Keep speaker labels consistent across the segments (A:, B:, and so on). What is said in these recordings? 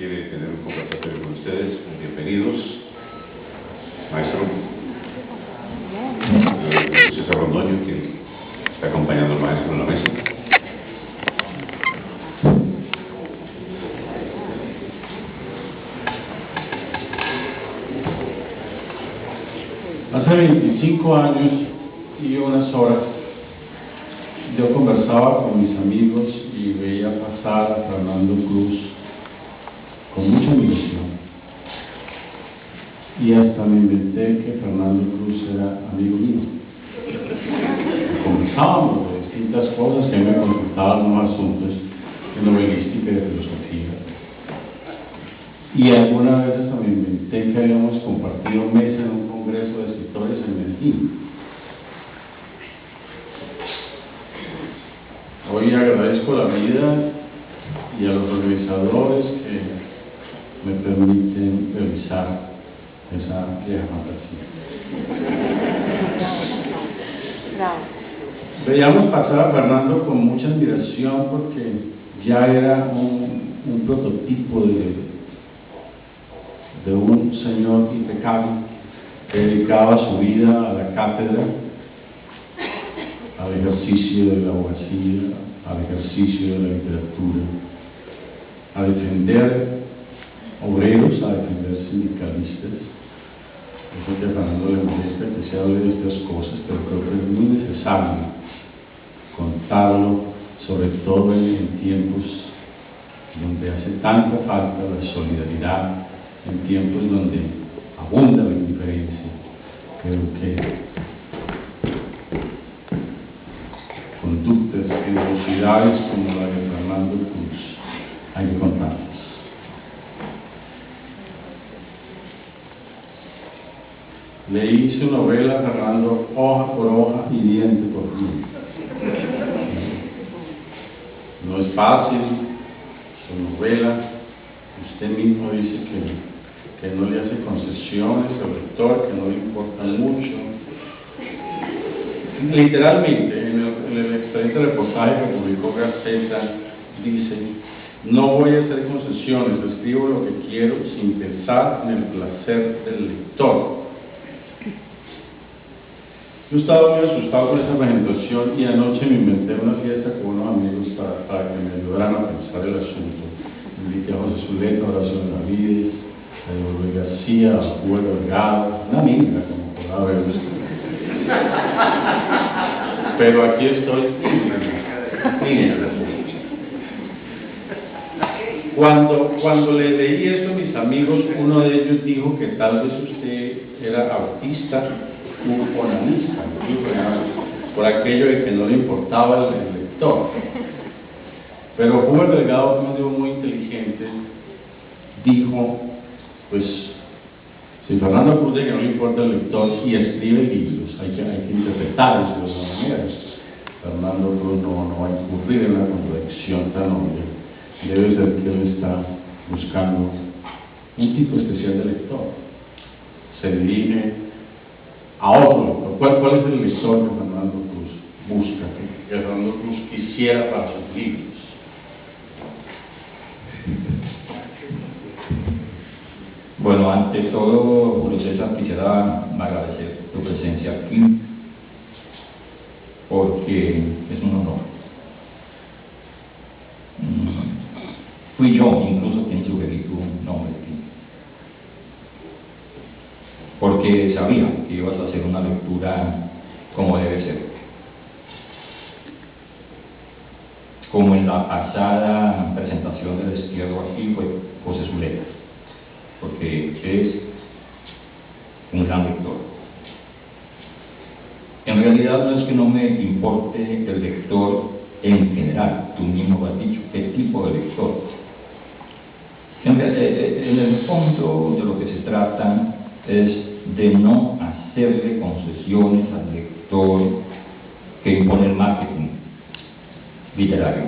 A: quiere tener un conversatorio con ustedes. Bienvenidos. Maestro César Londoño, que está acompañando al maestro en la mesa.
B: Hace 25 años y unas horas yo conversaba con mis amigos y veía pasar a Fernando Cruz con mucha admiración. Y hasta me inventé que Fernando Cruz era amigo mío. Conversábamos de distintas cosas, que me consultaban unos asuntos de novelística y de filosofía. Y alguna vez hasta me inventé que habíamos compartido mesa en un congreso de escritores en Medellín. Hoy agradezco la vida y a los organizadores que me permiten realizar esa vieja fantasía. Veíamos pasar a Fernando con mucha admiración porque ya era un prototipo de un señor impecable que dedicaba su vida a la cátedra, al ejercicio de la abogacía, al ejercicio de la literatura, a defender obreros, a defender sindicalistas. Eso que a Fernando le molesta que se hable de estas cosas, pero creo que es muy necesario contarlo, sobre todo en tiempos donde hace tanta falta la solidaridad, en tiempos donde abunda la indiferencia. Creo que conductas y velocidades como la de Fernando Cruz hay que contarlas. Leí su novela, Fernando, hoja por hoja y diente por diente. No es fácil, su novela. Usted mismo dice que no le hace concesiones al lector, que no le importa mucho. Literalmente, en el excelente reportaje que publicó Gaceta, dice: no voy a hacer concesiones, escribo lo que quiero sin pensar en el placer del lector. Yo estaba muy asustado con esa presentación y anoche me inventé una fiesta con unos amigos para que me ayudaran a pensar el asunto. Invité a José Zuleta, Horacio Benavides, a Eduardo García, a Julio Delgado, una amiga, como podrá ver usted. Pero aquí estoy. Cuando le leí esto a mis amigos, uno de ellos dijo que tal vez usted era autista u onanista, por aquello de que no le importaba el lector. Pero Julio Delgado, que es un muy inteligente, dijo: pues si Fernando Cruz dice que no le importa el lector y escribe libros, hay que interpretarlos de alguna manera. Fernando Cruz no va a incurrir en una contradicción tan obvia. Debe ser que él está buscando un tipo especial de lector. Se dirige a otro lector. ¿Cuál es el lector que Fernando Cruz busca, que Fernando Cruz quisiera para sus libros?
C: Bueno, ante todo, Julio César, quisiera agradecer tu presencia aquí, porque es un honor. Fui yo incluso quien sugerí tu nombre aquí, porque sabía que ibas a hacer una lectura como debe ser. Como en la pasada presentación del Destierro aquí fue José Zuleta, porque es un gran lector. En realidad no es que no me importe el lector en general, tú mismo lo has dicho, qué tipo de lector. En el fondo de lo que se trata es de no hacerle concesiones al lector que impone el marketing literario.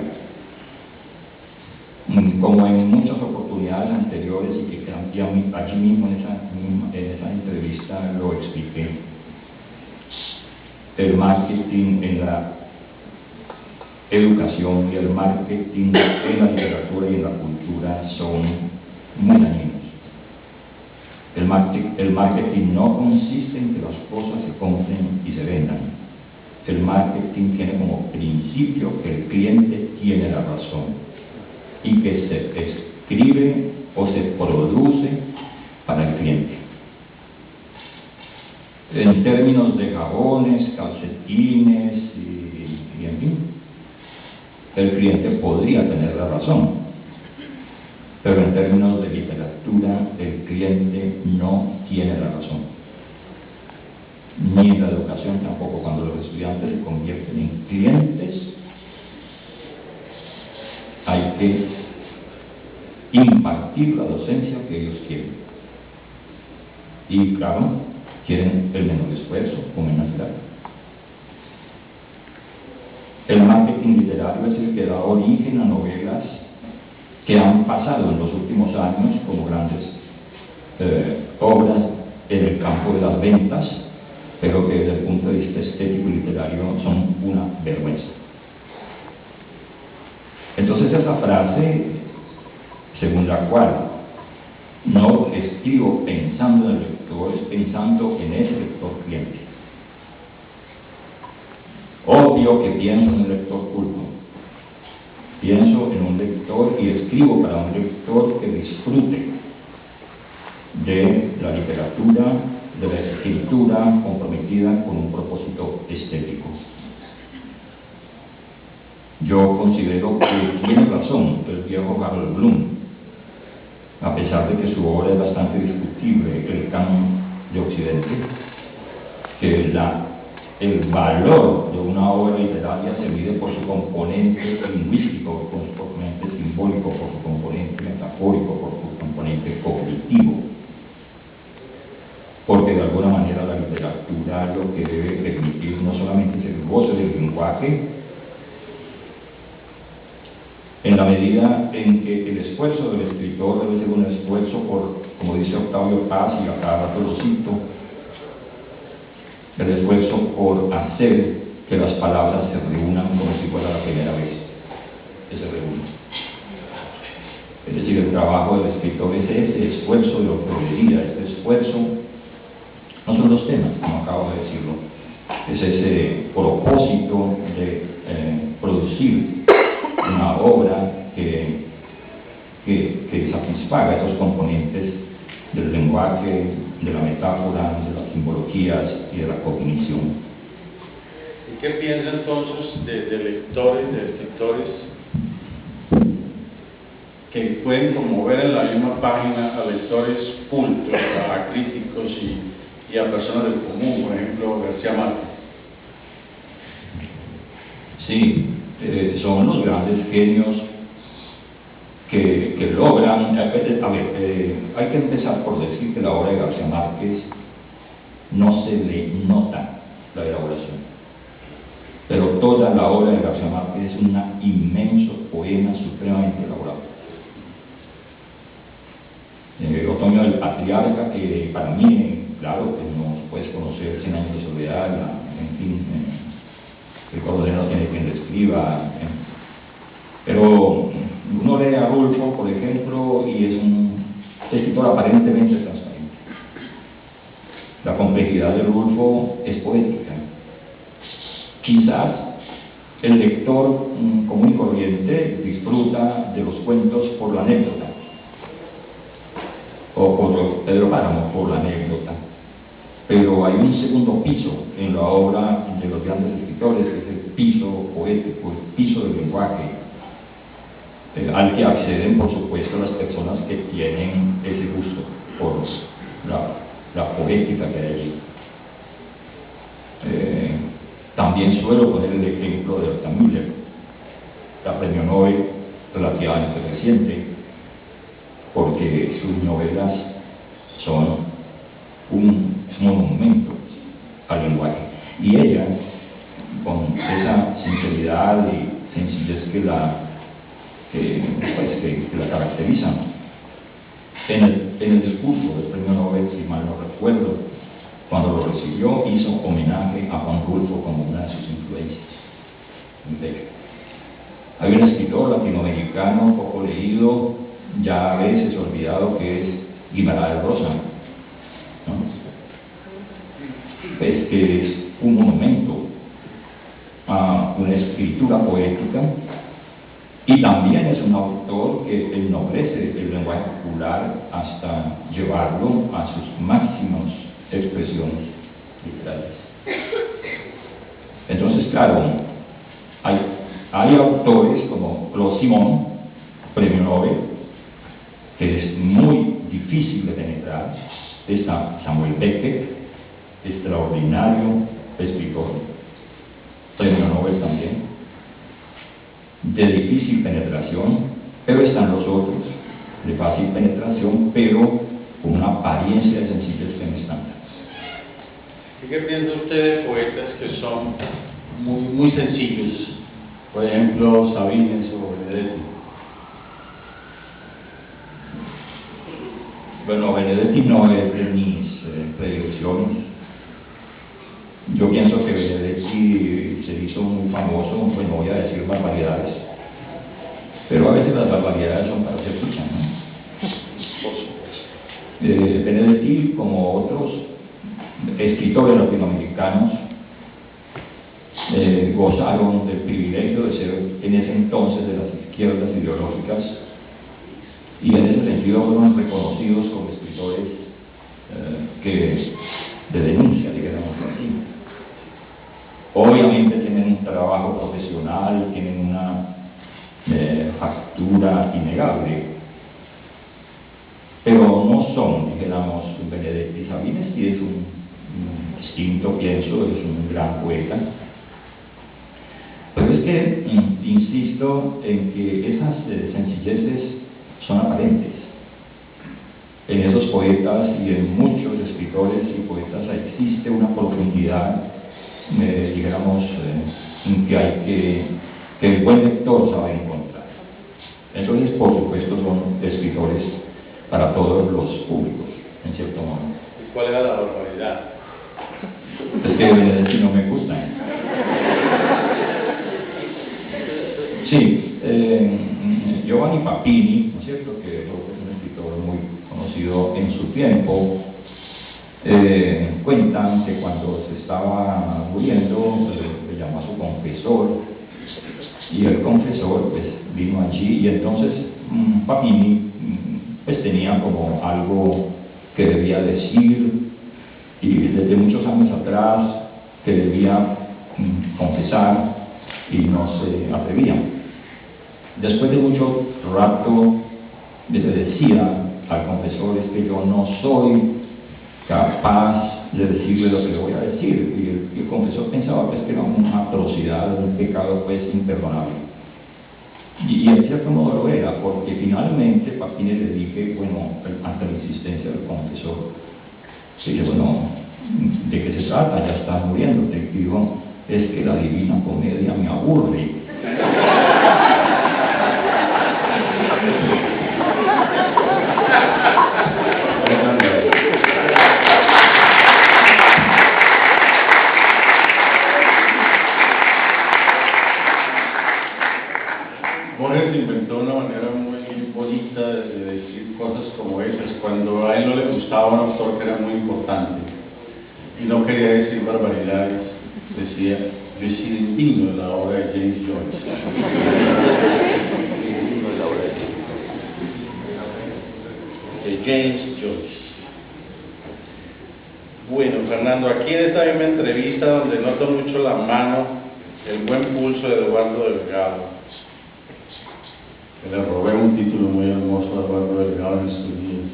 C: Como en muchas oportunidades anteriores y que ya allí mismo en esa entrevista lo expliqué, el marketing en la educación y el marketing en la literatura y en la cultura son muy dañinos. El marketing no consiste en que las cosas se compren y se vendan. El marketing tiene como principio que el cliente tiene la razón y que se escribe o se produce para el cliente. En términos de jabones, calcetines y en fin, el cliente podría tener la razón, pero en términos de literatura, el cliente no tiene la razón. Ni en la educación tampoco. Cuando los estudiantes se convierten en clientes, hay que impartir la docencia que ellos quieren. Y claro, quieren el menor esfuerzo, con menos edad. El marketing literario es el que da origen a novelas que han pasado en los últimos años como grandes obras en el campo de las ventas, pero que desde el punto de vista estético y literario son una vergüenza. Entonces esa frase, según la cual no escribo pensando en el lector, es pensando en ese lector cliente. Obvio que pienso en un lector culto, pienso en un lector y escribo para un lector que disfrute de la literatura, de la escritura comprometida con un propósito estético. Yo considero que tiene razón el viejo Harold Bloom, a pesar de que su obra es bastante discutible, El canon de Occidente, que el valor de una obra literaria se mide por su componente lingüístico, por su componente simbólico, por su componente metafórico, por su componente cognitivo. Porque de alguna manera la literatura lo que debe permitir no solamente es el goce del lenguaje, en la medida en que el esfuerzo del escritor debe ser un esfuerzo por, como dice Octavio Paz, y a cada rato lo cito, el esfuerzo por hacer que las palabras se reúnan como si fuera la primera vez que se reúnen. Es decir, el trabajo del escritor es ese esfuerzo de ortografía, este esfuerzo, no son los temas, como acabo de decirlo, es ese propósito de producir una obra que satisfaga esos componentes del lenguaje, de la metáfora, de las simbologías y de la cognición.
B: ¿Y qué piensa entonces de lectores, de escritores que pueden conmover en la misma página a lectores cultos, a críticos y a personas del común, por ejemplo García Márquez?
C: Sí, son los grandes genios que logran, hay que empezar por decir que la obra de García Márquez no se le nota la elaboración, pero toda la obra de García Márquez es un inmenso poema supremamente elaborado. Otoño del Patriarca, que para mí, claro, que no puedes conocer 100 años de soledad, en fin, el cordero no tiene quien lo escriba, pero uno lee a Rulfo, por ejemplo, y es un escritor aparentemente transparente. La complejidad de Rulfo es poética. Quizás el lector común y corriente disfruta de los cuentos por la anécdota, o por Pedro Páramo por la anécdota, pero hay un segundo piso en la obra de los grandes escritores, que es el piso poético, el piso del lenguaje, al que acceden, por supuesto, las personas que tienen ese gusto por la poética que hay allí. También suelo poner el ejemplo de Herta Müller, la premio Nobel relativamente reciente, porque sus novelas son un monumento al lenguaje. Y ella, con esa sinceridad y sencillez que la caracterizan, en el discurso del premio Nobel, si mal no recuerdo, cuando lo recibió, hizo homenaje a Juan Rulfo como una de sus influencias. Hay un escritor latinoamericano poco leído, ya a veces olvidado que es Guimarães Rosa, ¿no? Pues que es un monumento a una escritura poética, y también es un autor que ennoblece el lenguaje popular hasta llevarlo a sus máximas expresiones literarias. Entonces, claro, hay autores como Claude Simon, premio Nobel, que es muy difícil de penetrar. Está Samuel Beckett, extraordinario escritor, premio Nobel también, de difícil penetración, pero están los otros, de fácil penetración, pero con una apariencia de sencillez que no es tanta.
B: ¿Qué piensa usted de poetas que son muy sencillos? Por ejemplo, Sabines o Benedetti.
C: Bueno, Benedetti no es de mis predilecciones. Yo pienso que Benedetti se hizo muy famoso, pues no voy a decir barbaridades, pero a veces las barbaridades son para ser escuchadas, ¿no? Benedetti, como otros escritores latinoamericanos, gozaron del privilegio de ser en ese entonces de las izquierdas ideológicas, y en ese sentido fueron reconocidos como escritores que de denuncia, digamos así. Obviamente tienen un trabajo profesional, tienen una factura innegable, pero no son, dijéramos, Benedetti. Sabines sí es un distinto, pienso, es un gran poeta. Pero es que insisto en que esas sencilleces son aparentes. En esos poetas y en muchos escritores y poetas existe una profundidad, digamos, que el buen lector sabe encontrar. Entonces, por supuesto, son escritores para todos los públicos, en cierto modo.
B: ¿Y cuál era la barbaridad?
C: Es que Benedetti no me gusta. Sí, Giovanni Papini, ¿no es cierto?, que es un escritor muy conocido en su tiempo, cuentan que cuando se estaba muriendo le llamó a su confesor, y el confesor pues vino allí, y entonces Papini pues tenía como algo que debía decir, y desde muchos años atrás que debía confesar y no se atrevía. Después de mucho rato le decía al confesor: es que yo no soy capaz de decirle lo que le voy a decir, y el confesor pensaba pues que era una atrocidad, un pecado pues imperdonable, y en cierto modo lo era, porque finalmente Papini le dije, bueno, ante la insistencia del confesor, dije, bueno, ¿de qué se trata? Ya estás muriendo. Te digo, es que la Divina Comedia me aburre.
B: Borges inventó una manera muy bonita de decir cosas como esas. Cuando a él no le gustaba un autor que era muy importante y no quería decir barbaridades, decía: yo he sido indigno de la obra de James Joyce. De James Joyce. Bueno, Fernando, aquí en esta misma entrevista, donde noto mucho la mano, el buen pulso de Eduardo Delgado, que le robé un título muy hermoso a Eduardo Delgado en estos días.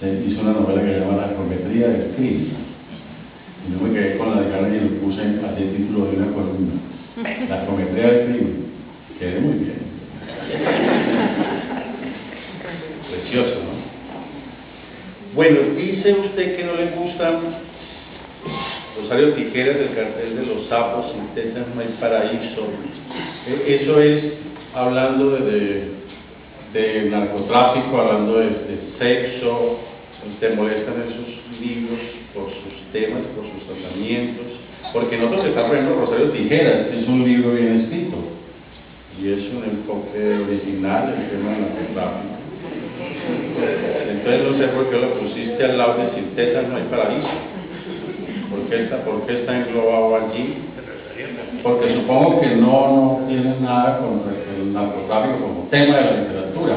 B: Se hizo una novela que se llama La Geometría del Crimen, y yo me quedé con las ganas y lo puse así el título de una columna: La Geometría del Crimen. Quedé muy bien. Precioso, ¿no? Bueno, dice usted que no le gustan Rosario Tijeras, del cartel de los sapos, sin tetas no hay paraíso. Eso es hablando de narcotráfico, hablando de sexo. ¿Te molestan esos libros por sus temas, por sus tratamientos? Porque nosotros que está, por ejemplo, Rosario Tijeras, es un libro bien escrito y es un enfoque original del tema del narcotráfico. Entonces no sé por qué lo pusiste al lado de sin tetas no hay paraíso. ¿Por qué está englobado allí? Porque supongo que no tiene nada con el narcotráfico como tema de la literatura.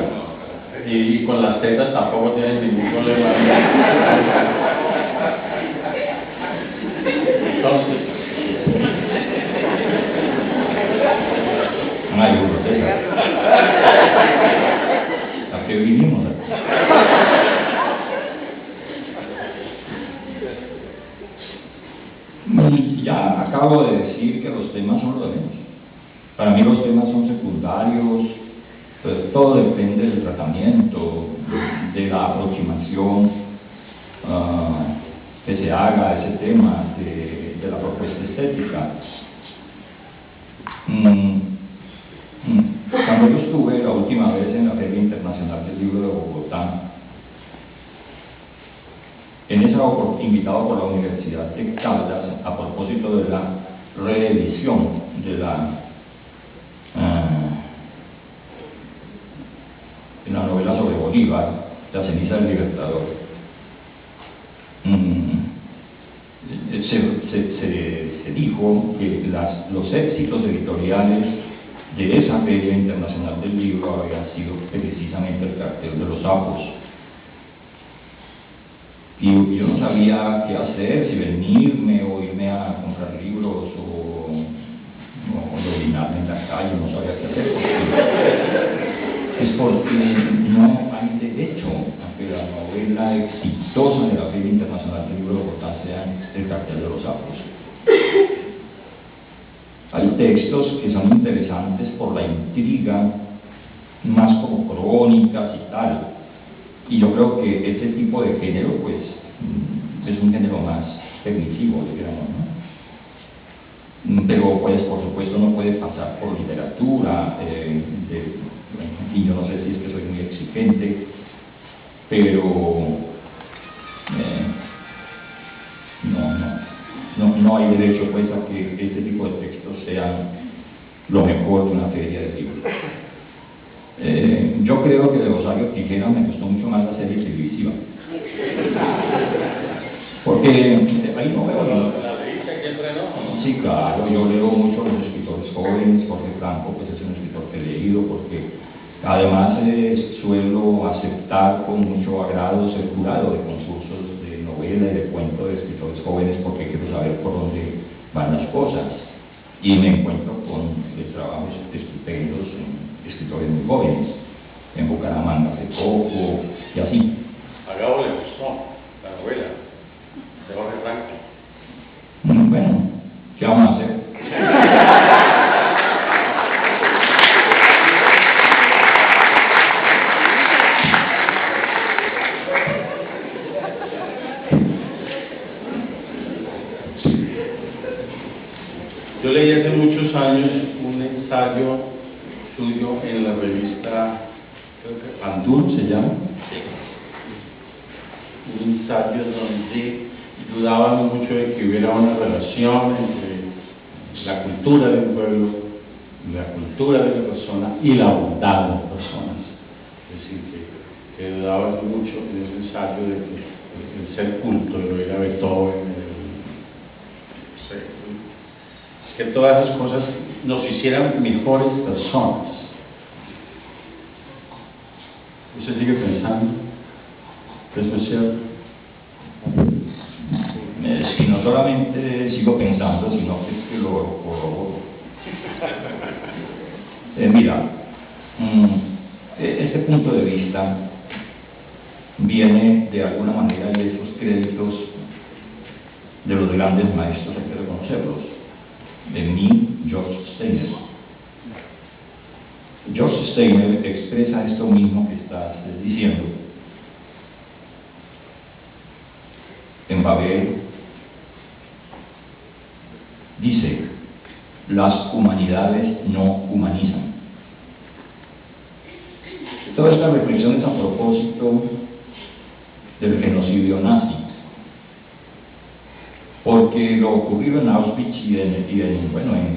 B: Y con las tetas tampoco tienen ningún problema. Entonces,
C: ay, César, ¿a qué vinimos? Ya acabo de decir que los temas son lo de menos. Para mí los temas son secundarios, pues todo depende del tratamiento, de la aproximación que se haga a ese tema, de la propuesta estética. Cuando yo estuve la última vez en la Feria Internacional del Libro de Bogotá, en esa invitado por la Universidad de Caldas a propósito de la reedición de la novela sobre Bolívar, La ceniza del Libertador, se dijo que los éxitos editoriales de esa Feria Internacional del Libro habían sido precisamente el cartel de los sapos. Y yo no sabía qué hacer, si venirme o irme a comprar libros o dominarme en la calle, no sabía qué hacer. Porque no hay derecho a que la novela exitosa de la Feria Internacional del Libro de Bogotá sea el cartel de los sapos. Hay textos que son interesantes por la intriga, más como crónicas y tal. Y yo creo que este tipo de género, pues, es un género más permisivo, digamos, ¿no? Pero, pues, por supuesto, no puede pasar por literatura, y yo no sé si es que soy muy exigente, pero no hay derecho, pues, a que este tipo de textos sean lo mejor de una feria de libros. Yo creo que de Rosario Tijera me gustó mucho más la serie televisiva. Porque ahí no veo nada. Sí, claro, yo leo mucho a los escritores jóvenes. Jorge Franco, pues es un escritor que he leído, porque además suelo aceptar con mucho agrado ser jurado de concursos de novela y de cuento de escritores jóvenes, porque quiero saber por dónde van las cosas. Y me encuentro con trabajos estupendos, escritores muy jóvenes, en Bucaramanga hace poco, y así.
B: A Gabo le gustó la novela de Jorge Franco.
C: Bueno, ¿qué vamos a hacer?
B: Yo leí hace muchos años un ensayo suyo en la revista, creo que Andún se llama, un ensayo donde dudaban mucho de que hubiera una relación entre la cultura de un pueblo, la cultura de una persona y la bondad de las personas. Es decir, que dudaban mucho en ese ensayo de que el ser culto, de oír a Beethoven, que todas esas cosas nos hicieran mejores personas. ¿Usted sigue pensando que eso es cierto?
C: Si no solamente sigo pensando, sino que lo corroboro. Mira, este punto de vista viene de alguna manera de esos créditos de los grandes maestros, hay que reconocerlos. De mí, George Steiner. George Steiner expresa esto mismo que estás diciendo. En Babel dice: las humanidades no humanizan. Todas estas reflexiones a propósito del genocidio nazi, porque lo ocurrido en Auschwitz y en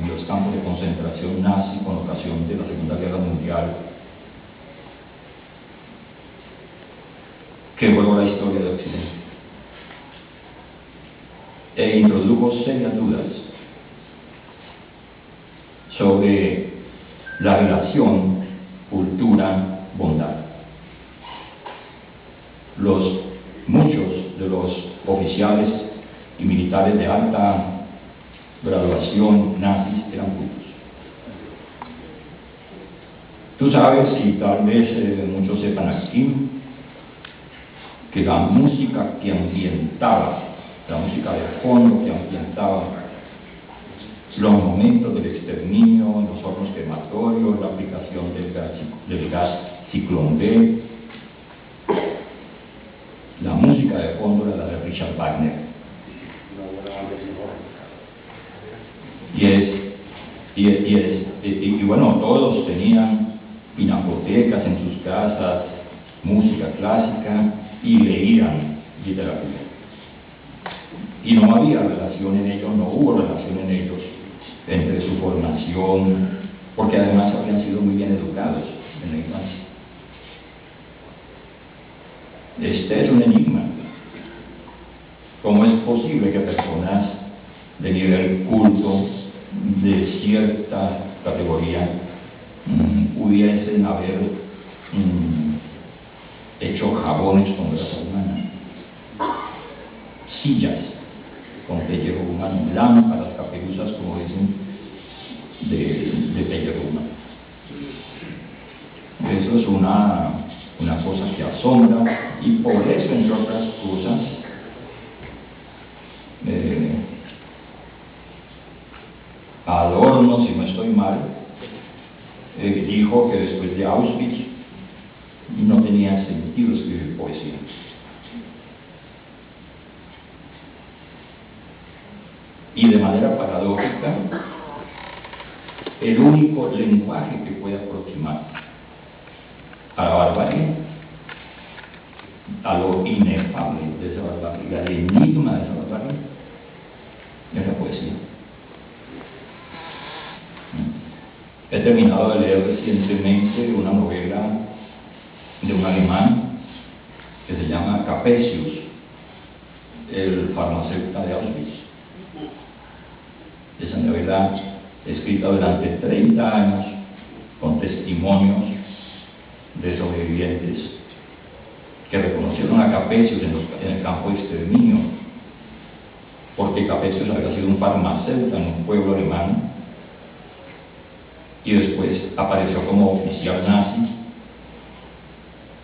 C: los campos de concentración nazi con ocasión de la Segunda Guerra Mundial que juego la historia de Occidente e introdujo serias dudas sobre la relación cultura-bondad. Muchos de los oficiales y militares de alta graduación nazis eran cultos. Tú sabes, y tal vez muchos sepan aquí, que la música que ambientaba, la música de fondo que ambientaba los momentos del exterminio, los hornos crematorios, la aplicación del gas Ciclón B, la música de fondo era la de Richard Wagner. Y bueno, todos tenían pinacotecas en sus casas, música clásica, y leían literatura. Y no había relación en ellos, no hubo relación en ellos entre su formación, porque además habían sido muy bien educados en la infancia. Este es un enigma. ¿Cómo es posible que personas de nivel culto, de cierta categoría, pudiesen haber hecho jabones con grasa humana, sillas con pellejo humano, lámparas, caperuzas, como dicen, de pellejo humano? Eso es una cosa que asombra, y por eso, entre otras cosas, Adorno, si no estoy mal, dijo que después de Auschwitz no tenía sentido escribir poesía. Y de manera paradójica, el único lenguaje que puede aproximar a la barbarie, a lo inefable de esa barbarie, al enigma de esa barbarie, es la poesía. He terminado de leer recientemente una novela de un alemán que se llama Capesius, el farmacéutico de Auschwitz. Esa novela escrita durante 30 años con testimonios de sobrevivientes que reconocieron a Capesius en el campo de exterminio, porque Capesius había sido un farmacéutico en un pueblo alemán y después apareció como oficial nazi,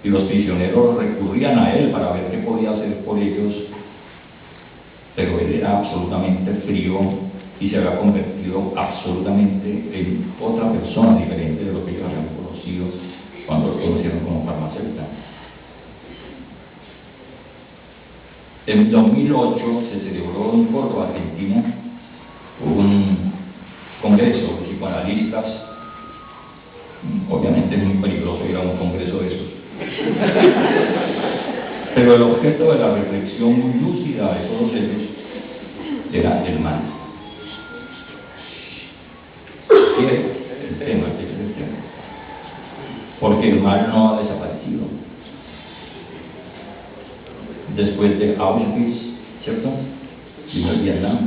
C: y los prisioneros recurrían a él para ver qué podía hacer por ellos, pero él era absolutamente frío y se había convertido absolutamente en otra persona diferente de lo que ellos habían conocido cuando lo conocieron como farmacéutico. En 2008 se celebró en Córdoba, Argentina, un congreso de psicoanalistas. Obviamente es muy peligroso ir a un congreso de esos. Pero el objeto de la reflexión muy lúcida de todos ellos era el mal. ¿Qué es el tema? ¿Qué es el tema? Porque el mal no ha desaparecido. Después de Auschwitz, ¿cierto? Y de Vietnam.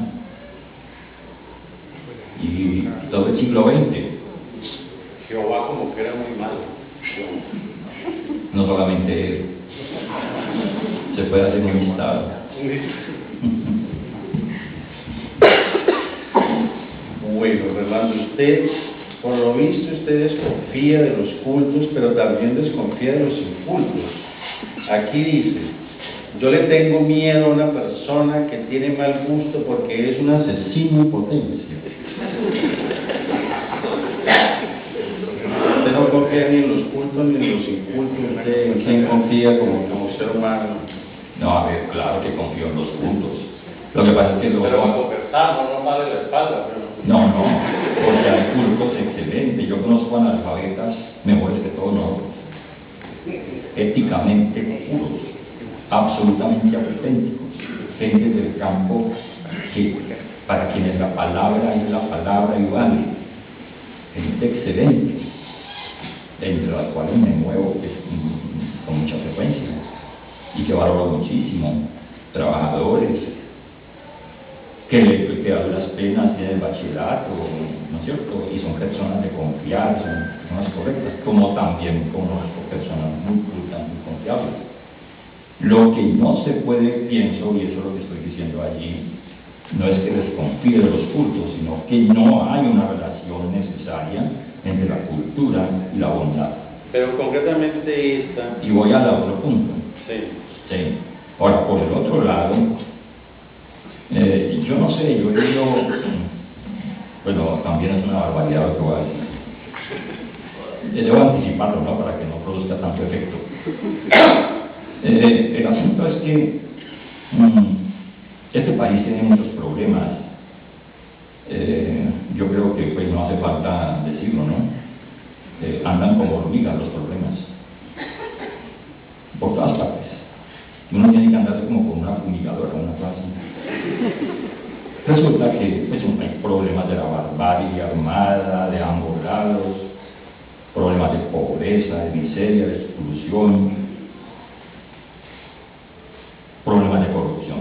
C: Y todo el siglo XX.
B: Jehová como que era muy malo.
C: No solamente él. Se puede hacer un listado.
B: Bueno, Rolando, usted, por lo visto, usted desconfía de los cultos, pero también desconfía de los incultos. Aquí dice: yo le tengo miedo a una persona que tiene mal gusto porque es un asesino en potencia. Usted no confía ni en los cultos ni en los incultos. ¿Usted en quién confía como ser humano?
C: No, a ver, claro que confío en los cultos. Lo que pasa es que luego...
B: Pero a conversar, no vale la espalda. Pero...
C: No, porque hay cultos excelentes. Yo conozco analfabetas mejores que todos nosotros, éticamente puros, absolutamente auténticos, gente del campo que, para quienes la palabra es la palabra y vale, gente excelente, entre las cuales me muevo con mucha frecuencia, y que valoro muchísimo, trabajadores, que a duras penas tienen bachillerato, ¿no es cierto? Y son personas de confiar, son personas correctas, como también conozco personas muy cultas, muy confiables. Lo que no se puede, pienso, y eso es lo que estoy diciendo allí, no es que desconfíe de los cultos, sino que no hay una relación necesaria entre la cultura y la bondad.
B: Pero concretamente esta...
C: Y voy al otro punto.
B: Sí.
C: Ahora, por el otro lado, yo no sé, yo he oído, bueno, también es una barbaridad lo que voy a decir. Debo anticiparlo, ¿no?, para que no produzca tanto efecto. El asunto es que este país tiene muchos problemas. Yo creo que pues no hace falta decirlo, ¿no? Andan como hormigas los problemas por todas partes. Uno tiene que andarse como con una fumigadora, una cosa así. Resulta que pues, hay problemas de la barbarie armada de ambos lados, problemas de pobreza, de miseria, de exclusión, problemas de corrupción.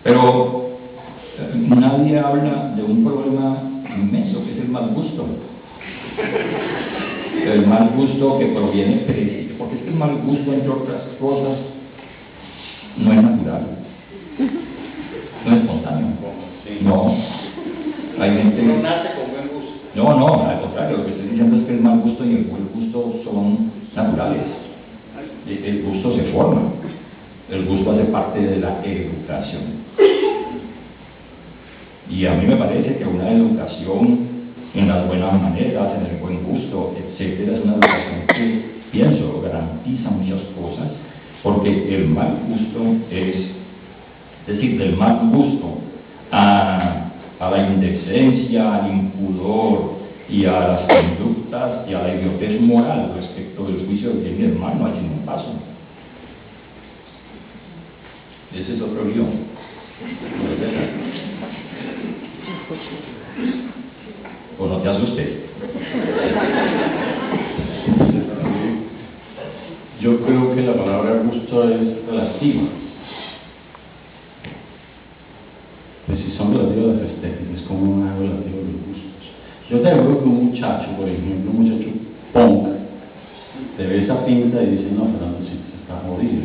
C: Pero nadie habla de un problema inmenso que es el mal gusto. El mal gusto que proviene, porque es que el mal gusto, entre otras cosas, no es natural, no es espontáneo. No, hay gente...
B: No nace con buen gusto.
C: No, al contrario, lo que estoy diciendo es que el mal gusto y el buen gusto son naturales. El gusto se forma, el gusto hace parte de la educación. Y a mí me parece que una educación en las buenas maneras, en el buen gusto, etcétera, es una educación que, pienso, garantiza muchas cosas, porque el mal gusto es decir, del mal gusto a la indecencia, al impudor y a las conductas y a la idiotez moral respecto del juicio de bien y del mal, no hay ningún paso. Ese es otro lío. O no te asustes.
B: Yo creo que la palabra gusto es relativa. Pues si son relativos a las estéticas, como no es relativo a los gustos. Yo te digo que un muchacho, por ejemplo, un muchacho punk, te ve esa pinta y dice, no, Fernando, si se está jodido.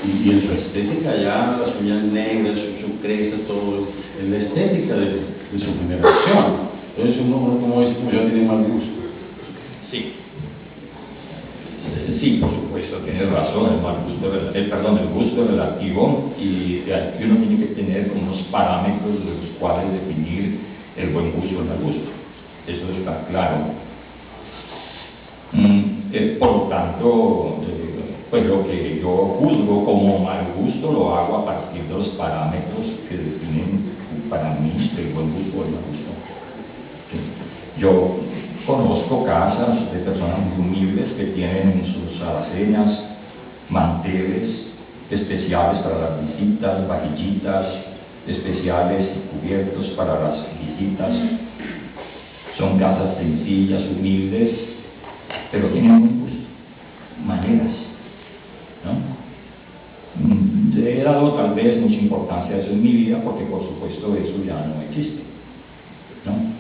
B: Y en su estética ya, las uñas negras, su cresta, todo, es la estética de su generación. Entonces uno como dice, como yo tiene mal gusto.
C: Sí. Sí, por supuesto, tienes razón, el mal gusto, el gusto relativo, y aquí uno tiene que tener unos parámetros de los cuales definir el buen gusto o el mal gusto. Eso está claro. Por lo tanto, pues lo que yo juzgo como mal gusto lo hago a partir de los parámetros que definen para mí el buen gusto o el mal gusto. Yo conozco casas de personas muy humildes que tienen en sus alacenas manteles especiales para las visitas, vajillitas especiales y cubiertos para las visitas. Son casas sencillas, humildes, pero tienen buen gusto, maneras, ¿no? Le he dado tal vez mucha importancia a eso en mi vida porque por supuesto eso ya no existe, ¿no?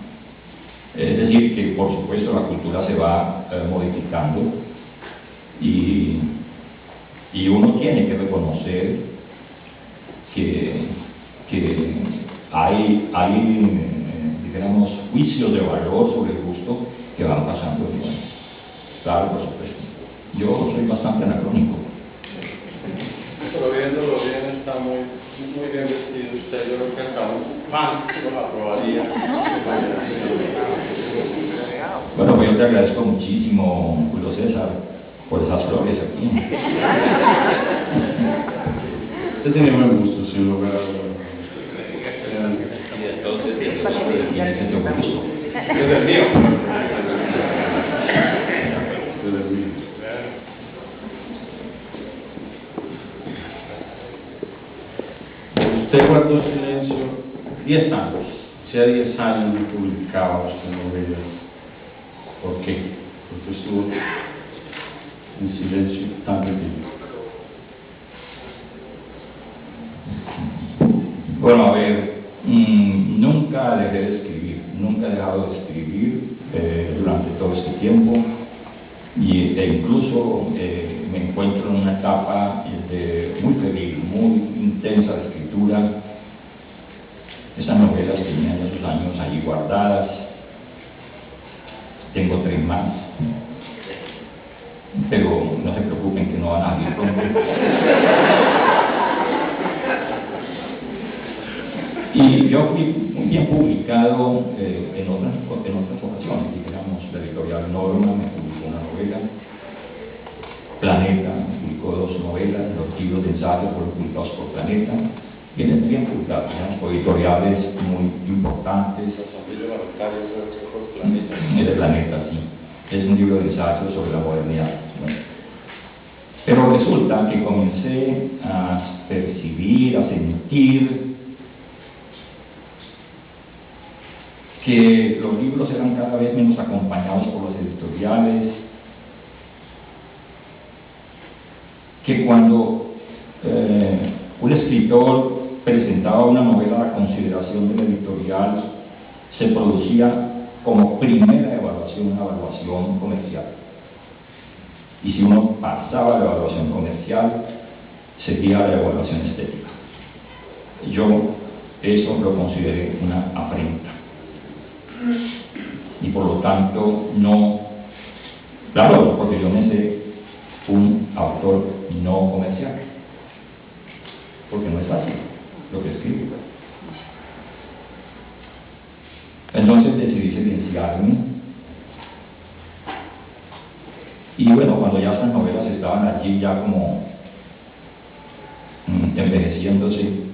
C: Es decir, que por supuesto la cultura se va modificando y uno tiene que reconocer que hay digamos, juicios de valor sobre el gusto que van pasando. Claro, por supuesto. Yo soy bastante anacrónico.
B: Pero viéndolo bien, está muy bien vestido usted. Yo creo que hasta un fan lo aprobaría.
C: Bueno, pues yo te agradezco muchísimo, Julio César, por esas flores aquí.
B: Usted tiene buen gusto, sin lugar a dudas.
C: Tienes este buen gusto.
B: Yo del mío. Yo del mío. Usted guardó silencio 10 años. Si a 10 años no publicaba, usted no veía. ¿Por qué? Porque estuvo en silencio tan pequeño.
C: Bueno, a ver, nunca dejé de escribir, nunca he dejado de escribir durante todo este tiempo e incluso me encuentro en una etapa muy feliz, muy intensa de escritura. Esas novelas tenían ya sus años ahí guardadas, tengo 3 más, pero no se preocupen que no van a salir pronto. Y yo fui muy bien publicado en otras ocasiones, digamos, la editorial Norma me publicó una novela, Planeta me publicó 2 novelas, los libros de ensayo fueron publicados por Planeta, vienen bien publicados, por editoriales muy importantes. Es de Planeta, sí, es un libro de ensayo sobre la modernidad. Bueno. Pero resulta que comencé a percibir, a sentir que los libros eran cada vez menos acompañados por los editoriales, que cuando un escritor presentaba una novela a la consideración de la editorial, se producía como primera evaluación una evaluación comercial. Y si uno pasaba la evaluación comercial, seguía la evaluación estética. Yo eso lo consideré una afrenta. Y por lo tanto no, claro, porque yo me sé un autor no comercial, porque no es fácil lo que escribo. Entonces decidí silenciarme y bueno, cuando ya estas novelas estaban allí ya como envejeciéndose,